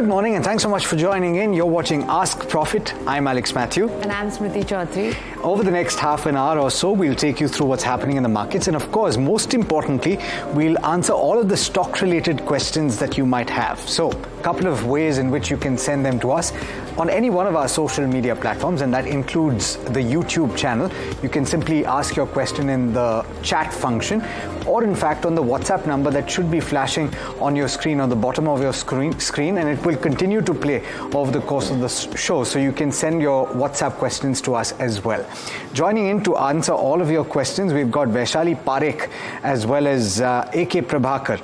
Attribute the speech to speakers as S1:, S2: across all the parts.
S1: Good morning and thanks so much for joining in. You're watching Ask Profit. I'm Mathew.
S2: And I'm Smriti Choudhary.
S1: Over the next half an hour or so, we'll take you through what's happening in the markets. And of course, most importantly, we'll answer all of the stock-related questions that you might have. So, a couple of ways in which you can send them to us on any one of our social media platforms, and that includes the YouTube channel. You can simply ask your question in the chat function, or in fact on the WhatsApp number that should be flashing on your screen, on the bottom of your screen, and it will continue to play over the course of the show, so you can send your WhatsApp questions to us as well. Joining in to answer all of your questions, we've got Vaishali Parekh as well as AK Prabhakar.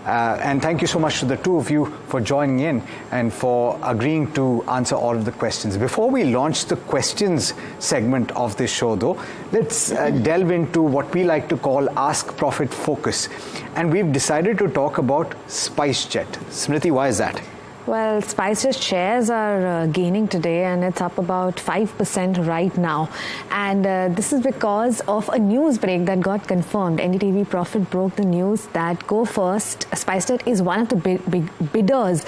S1: And thank you so much to the two of you for joining in and for agreeing to answer all of the questions. Before we launch the questions segment of this show, though, let's delve into what we like to call Ask Profit Focus. And we've decided to talk about SpiceJet. Smriti, why is that?
S2: Well, SpiceJet shares are gaining today, and it's up about 5% right now. And this is because of a news break that got confirmed. NDTV Profit broke the news that Go First, SpiceJet is one of the big bidders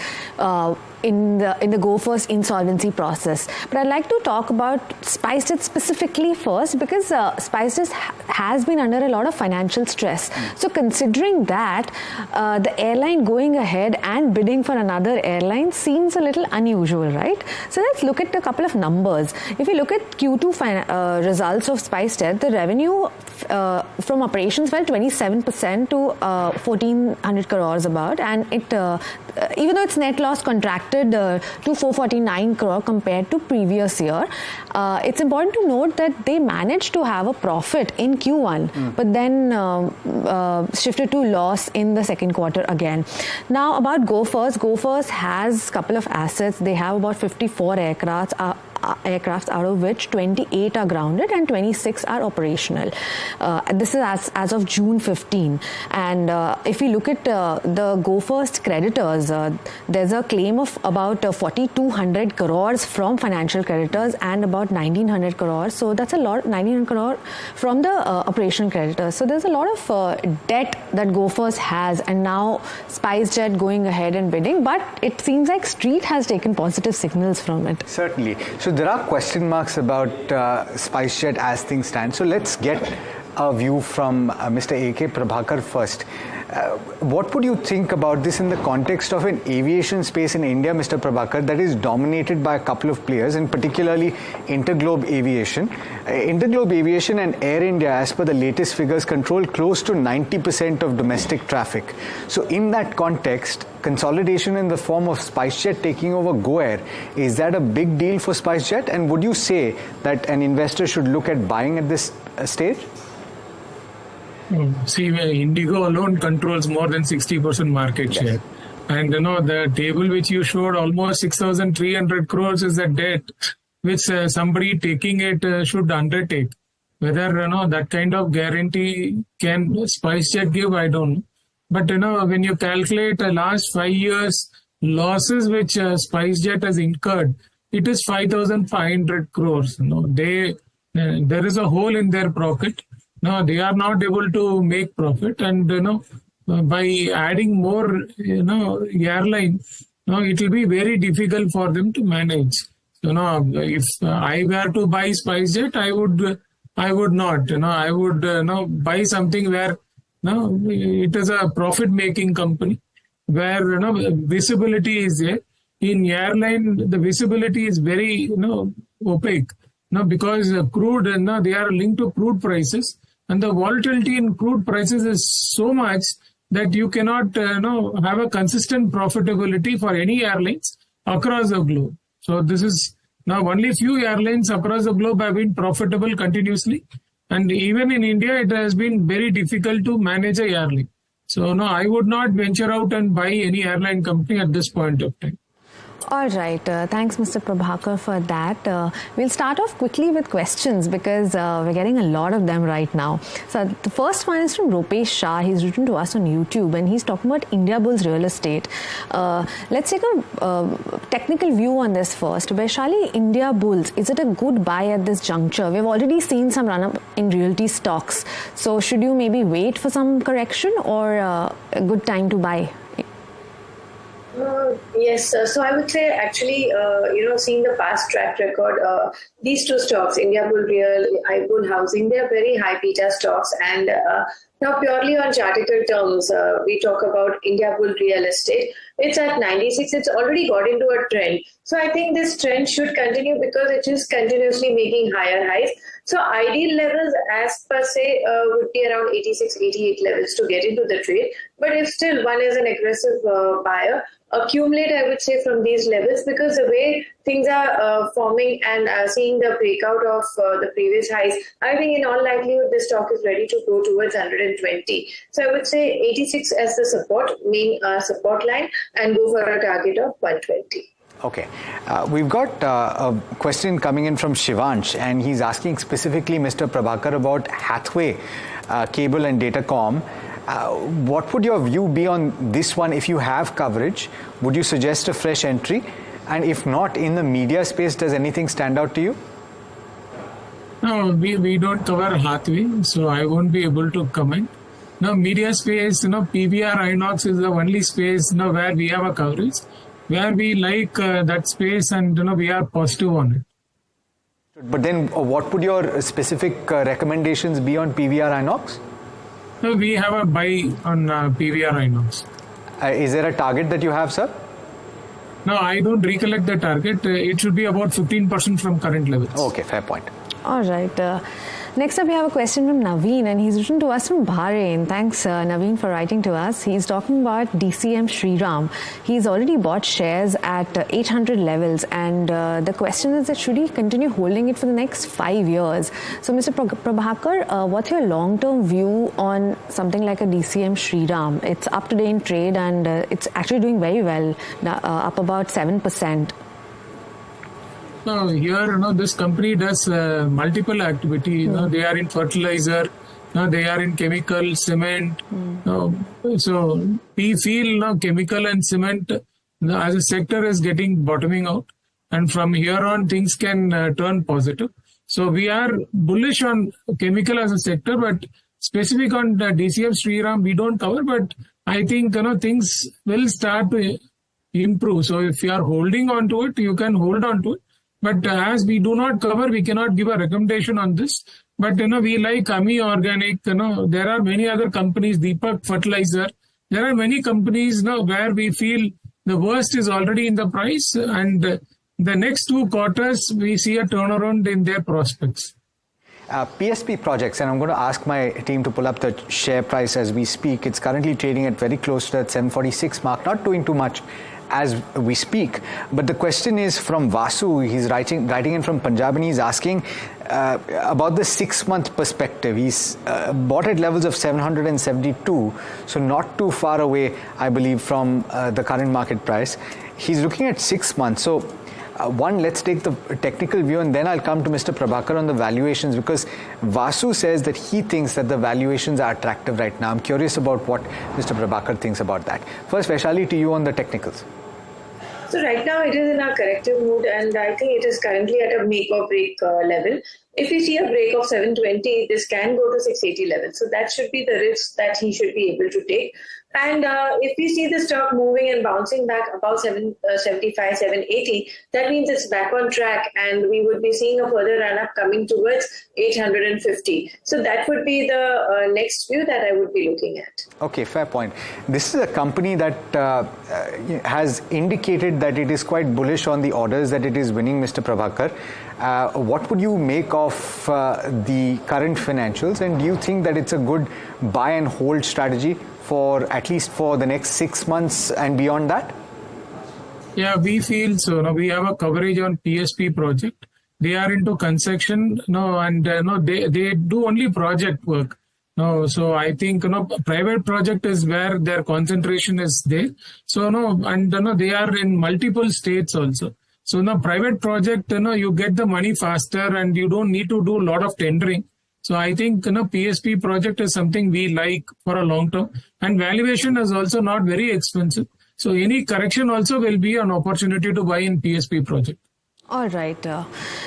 S2: in the Go First insolvency process. But I'd like to talk about SpiceJet specifically first, because SpiceJet has been under a lot of financial stress. So considering that, the airline going ahead and bidding for another airline seems a little unusual, right? So let's look at a couple of numbers. If you look at Q2 results of SpiceJet, the revenue from operations fell 27% to 1,400 crores about, and it even though its net loss contracted to 449 crore compared to previous year, it's important to note that they managed to have a profit in Q1, but then shifted to loss in the second quarter again. Now about Go First has a couple of assets. They have about 54 aircrafts, out of which 28 are grounded and 26 are operational. This is as of June 15. And if you look at the Go First creditors, there's a claim of about 4,200 crores from financial creditors and about 1,900 crores. So that's a lot, 1,900 crore from the operational creditors. So there's a lot of debt that Go First has, and now SpiceJet going ahead and bidding. But it seems like Street has taken positive signals from it.
S1: Certainly. So there are question marks about SpiceJet as things stand. So let's get a view from Mr. A.K. Prabhakar first. What would you think about this in the context of an aviation space in India, Mr. Prabhakar, that is dominated by a couple of players, and particularly Interglobe Aviation? Interglobe Aviation and Air India, as per the latest figures, control close to 90% of domestic traffic. So in that context, consolidation in the form of SpiceJet taking over Go Air, is that a big deal for SpiceJet? And would you say that an investor should look at buying at this stage?
S3: See, Indigo alone controls more than 60% market share. And the table which you showed, almost 6,300 crores is the debt which somebody taking it should undertake. Whether that kind of guarantee can SpiceJet give, I don't know. But when you calculate the last 5 years losses which SpiceJet has incurred, it is 5,500 crores. There is a hole in their pocket. No, they are not able to make profit, and by adding more airline, it will be very difficult for them to manage. If I were to buy SpiceJet, I would not. I would buy something where it is a profit making company where visibility is there. In airline, the visibility is very opaque. Because crude, they are linked to crude prices. And the volatility in crude prices is so much that you cannot, have a consistent profitability for any airlines across the globe. So this is now only few airlines across the globe have been profitable continuously. And even in India, it has been very difficult to manage a airline. So no, I would not venture out and buy any airline company at this point of time.
S2: All right. Thanks, Mr. Prabhakar, for that. We'll start off quickly with questions because we're getting a lot of them right now. So the first one is from Rupesh Shah. He's written to us on YouTube and he's talking about India Bulls real estate. Let's take a technical view on this first. Vaishali, India Bulls, is it a good buy at this juncture? We've already seen some run-up in realty stocks. So should you maybe wait for some correction or a good time to buy?
S4: Yes, so I would say actually, seeing the past track record, these two stocks, India Bull Real, iBull Housing, they are very high beta stocks. And now purely on chartable terms, we talk about India Bull Real Estate. It's at 96. It's already got into a trend. So I think this trend should continue because it is continuously making higher highs. So ideal levels as per se would be around 86, 88 levels to get into the trade. But if still one is an aggressive buyer, accumulate, I would say, from these levels, because the way things are forming and seeing the breakout of the previous highs, I think in all likelihood the stock is ready to go towards 120. So I would say 86 as the main support line, and go for a target of 120.
S1: Okay. We've got a question coming in from Shivansh, and he's asking specifically Mr. Prabhakar about Hathway Cable and Datacom. What would your view be on this one if you have coverage? Would you suggest a fresh entry? And if not, in the media space, does anything stand out to you?
S3: No, we don't cover Hathway, so I won't be able to comment. Now, media space, PVR Inox is the only space, where we have a coverage, where we like that space, and, we are positive on it.
S1: But then what would your specific recommendations be on PVR Inox?
S3: No, we have a buy on PVR Inox.
S1: Is there a target that you have, sir?
S3: No, I don't recollect the target. It should be about 15% from current levels.
S1: Okay, fair point.
S2: All right. Next up, we have a question from Naveen, and he's written to us from Bahrain. Thanks, Naveen, for writing to us. He's talking about DCM Shriram. He's already bought shares at 800 levels, and the question is that should he continue holding it for the next 5 years? So, Mr. Prabhakar, what's your long-term view on something like a DCM Shriram? It's up today in trade, and it's actually doing very well, up about 7%.
S3: No, here, this company does multiple activity. They are in fertilizer, they are in chemical, cement. So we feel chemical and cement as a sector is bottoming out, and from here on things can turn positive. So we are bullish on chemical as a sector, but specific on the DCM Shriram we don't cover. But I think things will start to improve. So if you are holding on to it, you can hold on to it. But as we do not cover, we cannot give a recommendation on this. But, we like Ami Organic, there are many other companies, Deepak Fertilizer. There are many companies where we feel the worst is already in the price. And the next 2 quarters, we see a turnaround in their prospects.
S1: PSP projects, and I'm going to ask my team to pull up the share price as we speak. It's currently trading at very close to that 746 mark, not doing too much as we speak. But the question is from Vasu. He's writing in from Punjab, and he's asking about the 6-month perspective. He's bought at levels of 772, so not too far away, I believe, from the current market price. He's looking at 6 months. So one, let's take the technical view, and then I'll come to Mr. Prabhakar on the valuations, because Vasu says that he thinks that the valuations are attractive right now. I'm curious about what Mr. Prabhakar thinks about that. First, Vaishali, to you on the technicals.
S4: So right now it is in a corrective mood, and I think it is currently at a make or break level. If we see a break of 720, this can go to 680 level. So that should be the risk that he should be able to take. And if we see the stock moving and bouncing back above 775, 780, that means it's back on track, and we would be seeing a further run-up coming towards 850. So that would be the next view that I would be looking at.
S1: Okay, fair point. This is a company that has indicated that it is quite bullish on the orders that it is winning, Mr. Prabhakar. What would you make of the current financials, and do you think that it's a good buy and hold strategy for at least for the next 6 months and beyond that?
S3: Yeah, we feel so. We have a coverage on PSP project. They are into construction, and they do only project work. So I think private project is where their concentration is there. So and they are in multiple states also. So private project, you get the money faster, and you don't need to do a lot of tendering. So I think PSP project is something we like for a long term, and valuation is also not very expensive. So any correction also will be an opportunity to buy in PSP project.
S2: All right.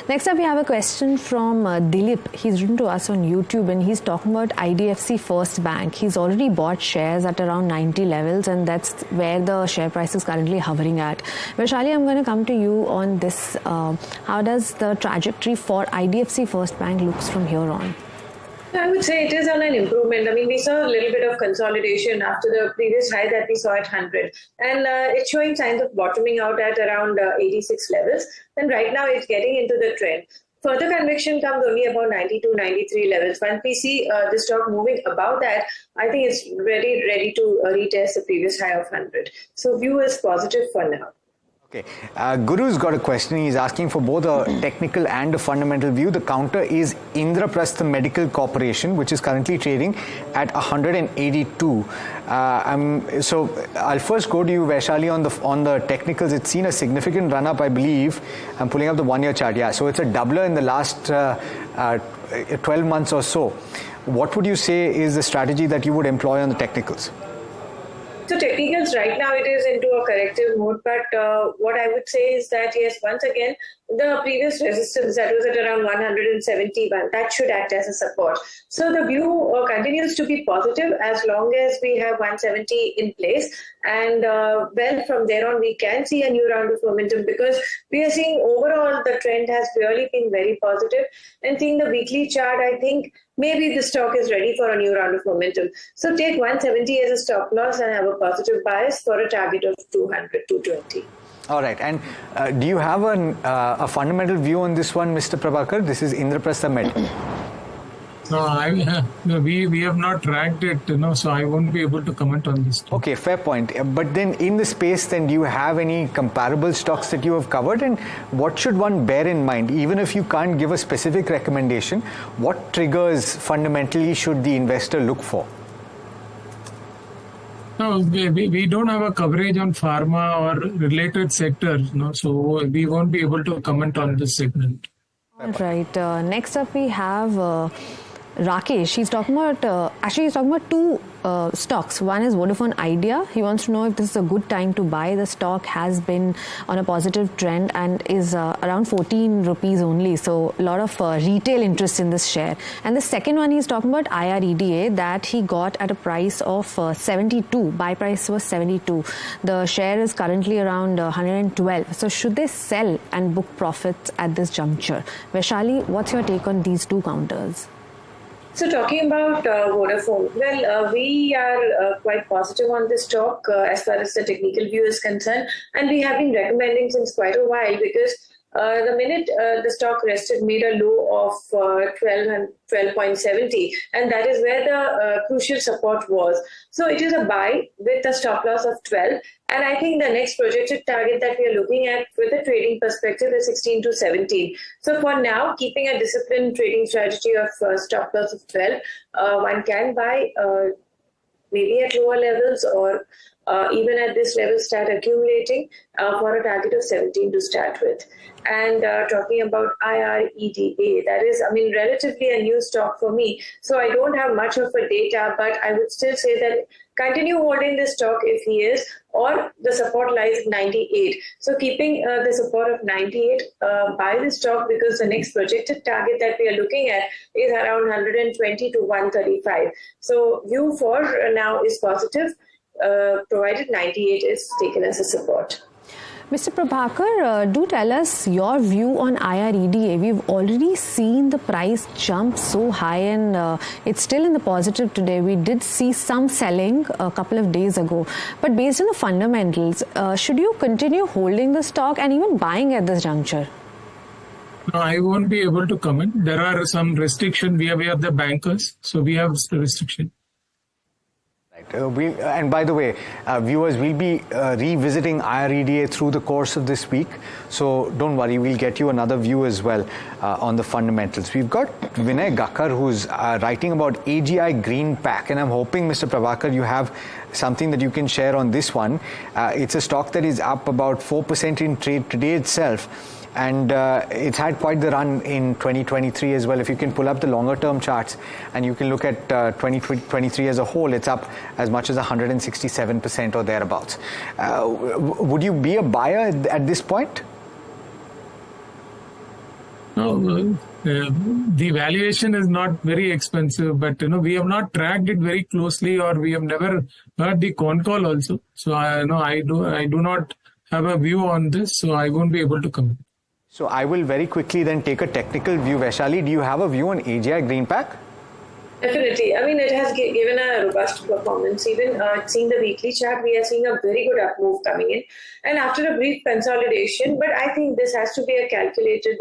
S2: Next up, we have a question from Dilip. He's written to us on YouTube and he's talking about IDFC First Bank. He's already bought shares at around 90 levels and that's where the share price is currently hovering at. Vaishali, I'm going to come to you on this. How does the trajectory for IDFC First Bank looks from here on?
S4: I would say it is on an improvement. I mean, we saw a little bit of consolidation after the previous high that we saw at 100. And it's showing signs of bottoming out at around 86 levels. And right now it's getting into the trend. Further conviction comes only about 92, 93 levels. Once we see the stock moving above that, I think it's very ready to retest the previous high of 100. So view is positive for now.
S1: Okay, Guru's got a question. He's asking for both a technical and a fundamental view. The counter is Indraprastha Medical Corporation, which is currently trading at 182. So I'll first go to you, Vaishali, on the technicals. It's seen a significant run up, I believe. I'm pulling up the 1 year chart. Yeah, so it's a doubler in the last 12 months or so. What would you say is the strategy that you would employ on the technicals?
S4: So technicals right now it is into a corrective mode, but what I would say is that yes, once again the previous resistance that was at around 171 that should act as a support. So the view continues to be positive as long as we have 170 in place, and well from there on we can see a new round of momentum because we are seeing overall the trend has really been very positive, and seeing the weekly chart I think maybe the stock is ready for a new round of momentum. So take 170 as a stop loss and have a positive bias for a target of 200, 220.
S1: All right. And do you have a fundamental view on this one, Mr. Prabhakar? This is Indraprastha Med.
S3: No, we have not tracked it, so I won't be able to comment on this.
S1: Okay, fair point. But then in the space, then do you have any comparable stocks that you have covered? And what should one bear in mind? Even if you can't give a specific recommendation, what triggers fundamentally should the investor look for?
S3: No, we don't have a coverage on pharma or related sectors, so we won't be able to comment on this segment.
S2: All right. Next up, we have Rakesh. He's talking about two stocks. One is Vodafone Idea. He wants to know if this is a good time to buy. The stock has been on a positive trend and is around 14 rupees only. So a lot of retail interest in this share. And the second one, he's talking about IREDA that he got at a price of 72. Buy price was 72. The share is currently around 112. So should they sell and book profits at this juncture? Vaishali, what's your take on these two counters?
S4: So talking about Vodafone, well, we are quite positive on this stock as far as the technical view is concerned, and we have been recommending since quite a while because the minute the stock rested made a low of 12.70, and that is where the crucial support was. So it is a buy with a stop loss of 12. And I think the next projected target that we are looking at with a trading perspective is 16 to 17. So for now, keeping a disciplined trading strategy of stop loss of 12, one can buy maybe at lower levels or even at this level start accumulating for a target of 17 to start with. And talking about IREDA, that is, relatively a new stock for me. So I don't have much of a data, but I would still say that continue holding this stock if he is, or the support lies at 98. So keeping the support of 98, buy the stock because the next projected target that we are looking at is around 120 to 135. So view for now is positive, provided 98 is taken as a support.
S2: Mr. Prabhakar, do tell us your view on IREDA. We've already seen the price jump so high and it's still in the positive today. We did see some selling a couple of days ago. But based on the fundamentals, should you continue holding the stock and even buying at this juncture?
S3: No, I won't be able to comment. There are some restrictions. We are the bankers, so we have the restriction.
S1: And by the way, viewers, we'll be revisiting IREDA through the course of this week. So don't worry, we'll get you another view as well on the fundamentals. We've got Vinay Gakkar who's writing about AGI Green Pack. And I'm hoping, Mr. Prabhakar, you have something that you can share on this one. It's a stock that is up about 4% in trade today itself. And it's had quite the run in 2023 as well. If you can pull up the longer term charts and you can look at 2023 as a whole, it's up as much as 167% or thereabouts. Would you be a buyer at this point?
S3: No, the valuation is not very expensive, but we have not tracked it very closely, or we have never heard the con call also. So I do not have a view on this, so I won't be able to comment.
S1: So I will very quickly then take a technical view. Vaishali, do you have a view on AGI Greenpack?
S4: Definitely. I mean, it has given a robust performance. Even seeing the weekly chart, we are seeing a very good up move coming in. And after a brief consolidation, but I think this has to be a calculated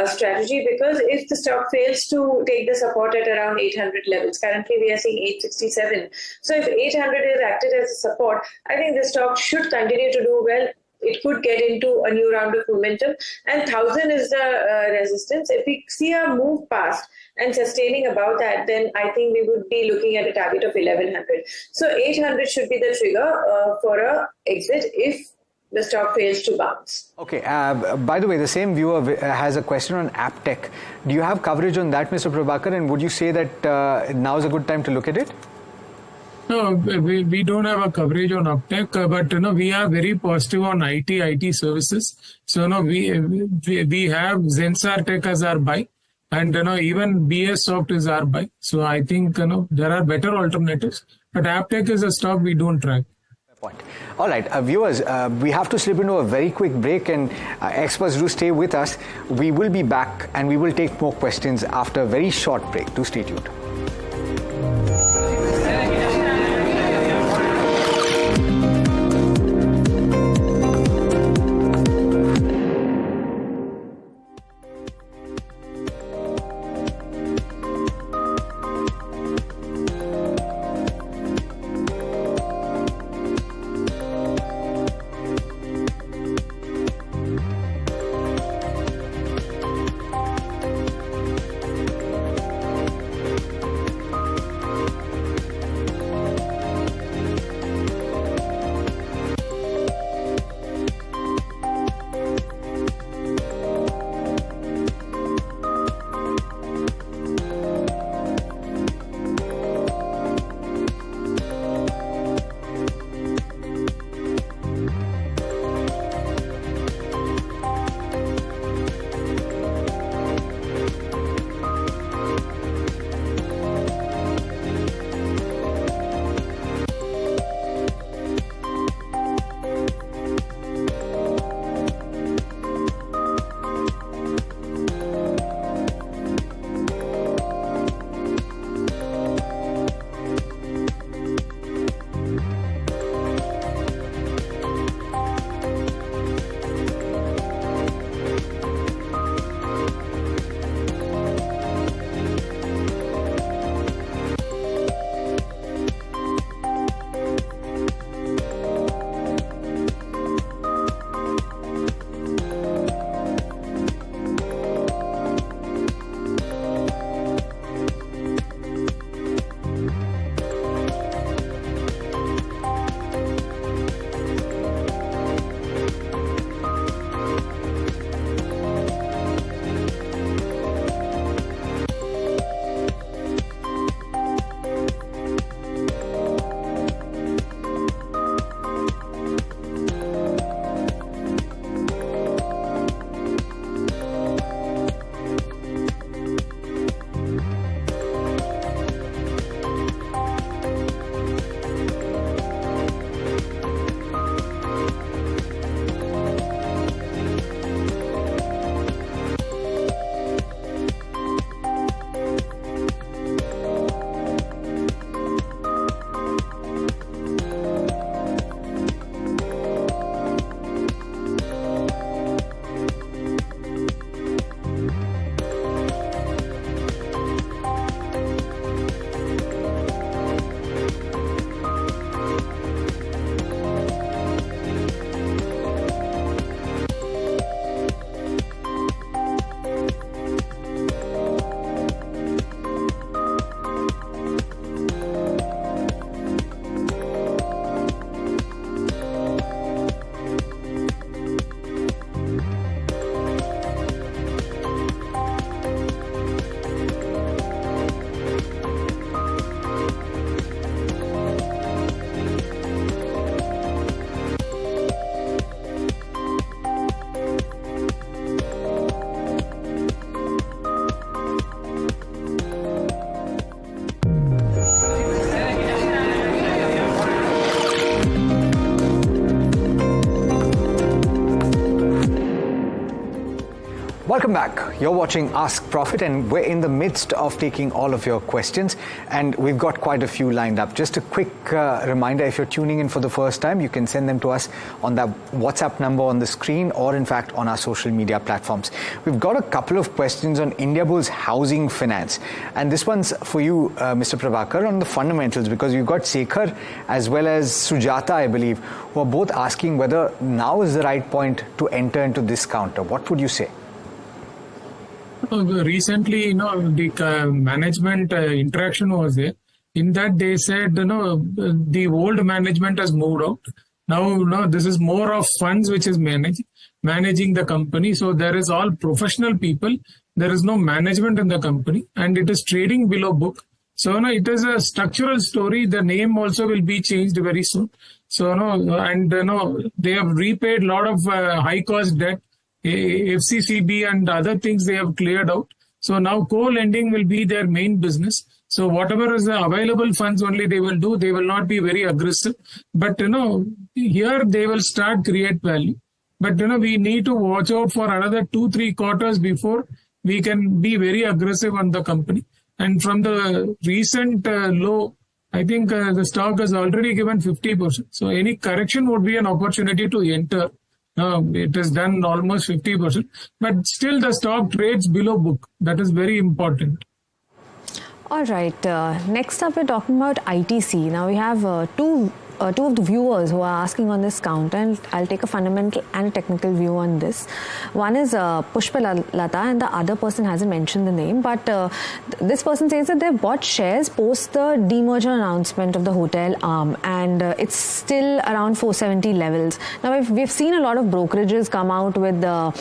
S4: strategy, because if the stock fails to take the support at around 800 levels, currently we are seeing 867. So if 800 is acted as a support, I think the stock should continue to do well. It could get into a new round of momentum, and 1000 is the resistance. If we see a move past and sustaining above that, then I think we would be looking at a target of 1100. So 800 should be the trigger for a exit if the stock fails to bounce.
S1: Okay. By the way, the same viewer has a question on Aptech. Do you have coverage on that, Mr. Prabhakar? And would you say that now is a good time to look at it?
S3: No, we don't have a coverage on Uptech, but we are very positive on IT services. So we have Zensar Tech as our buy, and even BS Soft is our buy. So I think there are better alternatives, but Aptech is a stock we don't track.
S1: Point. All right, viewers, we have to slip into a very quick break, and experts do stay with us. We will be back, and we will take more questions after a very short break. Do stay tuned. Welcome back. You're watching Ask Profit, and we're in the midst of taking all of your questions, and we've got quite a few lined up. Just a quick reminder, if you're tuning in for the first time, you can send them to us on that WhatsApp number on the screen, or in fact on our social media platforms. We've got a couple of questions on Indiabulls housing finance, and this one's for you, Mr. Prabhakar, on the fundamentals, because you've got Sekhar as well as Sujata, I believe, who are both asking whether now is the right point to enter into this counter. What would you say?
S3: Recently, the management interaction was there. In that, they said, the old management has moved out. Now, this is more of funds which is managing the company. So there is all professional people. There is no management in the company, and it is trading below book. So it is a structural story. The name also will be changed very soon. So they have repaid a lot of high cost debt. FCCB and other things they have cleared out. So now co-lending will be their main business. So whatever is the available funds only they will do. They will not be very aggressive. But here they will start create value. But we need to watch out for another 2-3 quarters before we can be very aggressive on the company. And from the recent low, I think the stock has already given 50%. So any correction would be an opportunity to enter. It has done almost 50%, but still the stock trades below book. That is very important.
S2: All right. Next up, we're talking about ITC. Now we have two of the viewers who are asking on this count, and I'll take a fundamental and a technical view on this. One is Pushpa Lata, and the other person hasn't mentioned the name, but this person says that they've bought shares post the demerger announcement of the hotel arm, and it's still around 470 levels. Now we've seen a lot of brokerages come out with the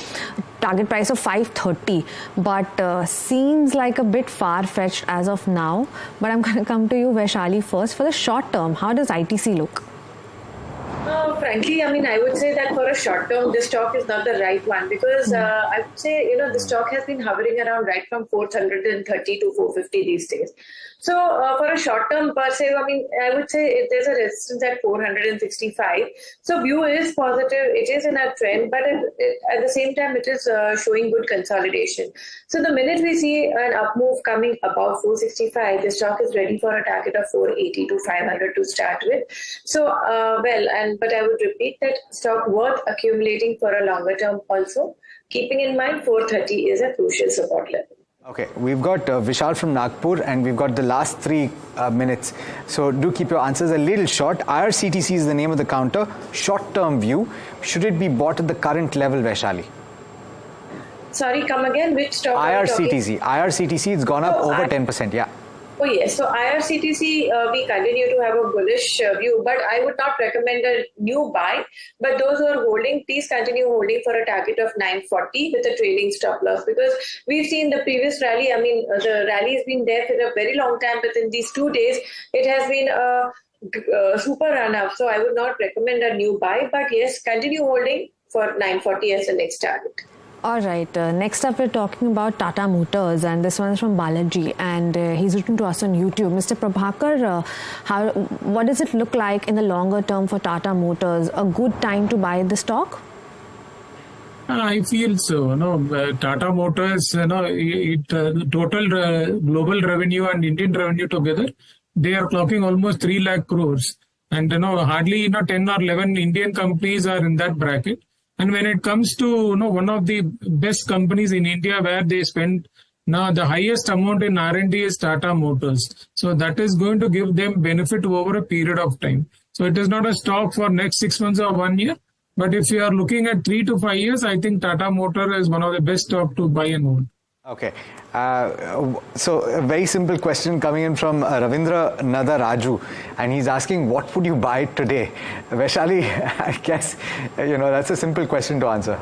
S2: target price of 530, but seems like a bit far-fetched as of now. But I'm going to come to you, Vaishali, first. For the short term, how does ITC look?
S4: Frankly, I would say that for a short term, this stock is not the right one, because I would say, the stock has been hovering around right from 430 to 450 these days. So for a short term per se, I would say there's a resistance at 465. So view is positive. It is in a trend, but at the same time, it is showing good consolidation. So the minute we see an up move coming above 465, the stock is ready for a target of 480 to 500 to start with. So, but I would repeat that stock worth accumulating for a longer term also, keeping in mind 430 is a crucial support level.
S1: Okay, we've got Vishal from Nagpur, and we've got the last 3 minutes. So do keep your answers a little short. IRCTC is the name of the counter. Short-term view. Should it be bought at the current level, Vaishali?
S4: Sorry, come again. Which stock?
S1: IRCTC. IRCTC, it's gone up over 10%. Yeah.
S4: Oh yes, so IRCTC, we continue to have a bullish view, but I would not recommend a new buy. But those who are holding, please continue holding for a target of 940 with a trailing stop loss, because we've seen the previous rally. The rally has been there for a very long time, but in these 2 days, it has been a super run up. So I would not recommend a new buy, but yes, continue holding for 940 as the next target.
S2: All right. Next up, we're talking about Tata Motors, and this one is from Balaji, and he's written to us on YouTube. Mr. Prabhakar, what does it look like in the longer term for Tata Motors? A good time to buy the stock?
S3: I feel so. Tata Motors, total global revenue and Indian revenue together, they are clocking almost 3 lakh crores. And hardly 10 or 11 Indian companies are in that bracket. And when it comes to one of the best companies in India where they spend now the highest amount in R&D is Tata Motors. So that is going to give them benefit over a period of time. So it is not a stock for next 6 months or 1 year. But if you are looking at 3 to 5 years, I think Tata Motor is one of the best stock to buy and hold.
S1: Okay. So a very simple question coming in from Ravindra Nada Raju, and he's asking, what would you buy today? Vaishali, I guess, that's a simple question to answer.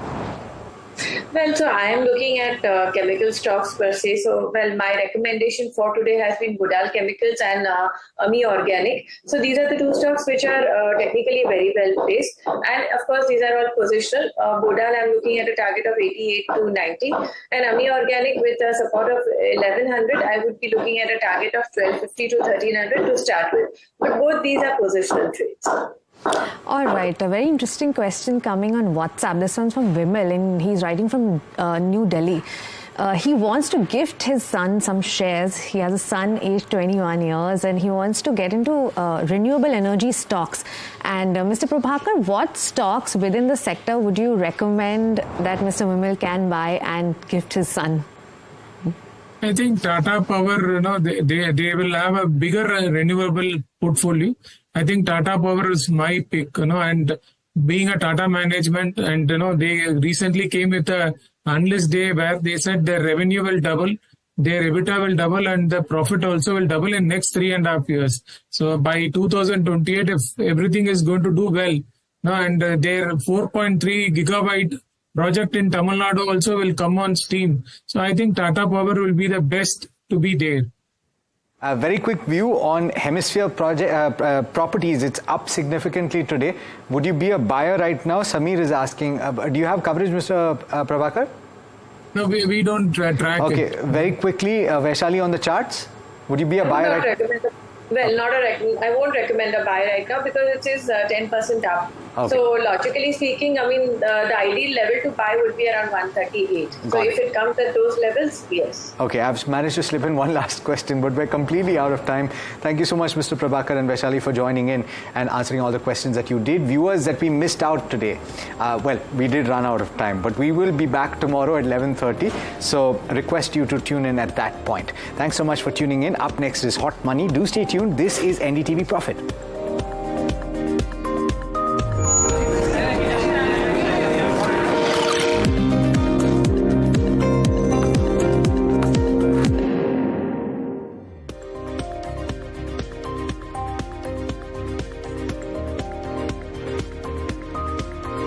S4: Well, so I am looking at chemical stocks per se. So, my recommendation for today has been Bodal Chemicals and Ami Organic. So, these are the 2 stocks which are technically very well placed. And of course, these are all positional. Bodal, I'm looking at a target of 88 to 90. And Ami Organic with a support of 1100, I would be looking at a target of 1250 to 1300 to start with. But both these are positional trades.
S2: All right, a very interesting question coming on WhatsApp. This one's from Vimal, and he's writing from New Delhi. He wants to gift his son some shares. He has a son aged 21 years and he wants to get into renewable energy stocks. And Mr. Prabhakar, what stocks within the sector would you recommend that Mr. Vimal can buy and gift his son?
S3: I think Tata Power, they will have a bigger renewable portfolio. I think Tata Power is my pick, and being a Tata management, and they recently came with a analyst day where they said their revenue will double, their EBITDA will double, and the profit also will double in next 3.5 years. So by 2028, if everything is going to do well, and their 4.3 gigabyte project in Tamil Nadu also will come on stream. So I think Tata Power will be the best to be there.
S1: A very quick view on Hemisphere properties. It's up significantly today. Would you be a buyer right now? Samir is asking, do you have coverage, Mr. Prabhakar?
S3: No, we don't track it.
S1: Okay, very quickly, Vaishali on the charts. Would you be a buyer right now?
S4: Well, I won't recommend a buy right now because it is 10% up. Okay. So logically speaking, I mean, the ideal level to buy would be around 138. So if it comes at those levels, yes.
S1: Okay, I've managed to slip in one last question, but we're completely out of time. Thank you so much, Mr. Prabhakar and Vaishali, for joining in and answering all the questions that you did. Viewers that we missed out today, well, we did run out of time, but we will be back tomorrow at 11:30. So request you to tune in at that point. Thanks so much for tuning in. Up next is Hot Money. Do stay tuned. This is NDTV Profit.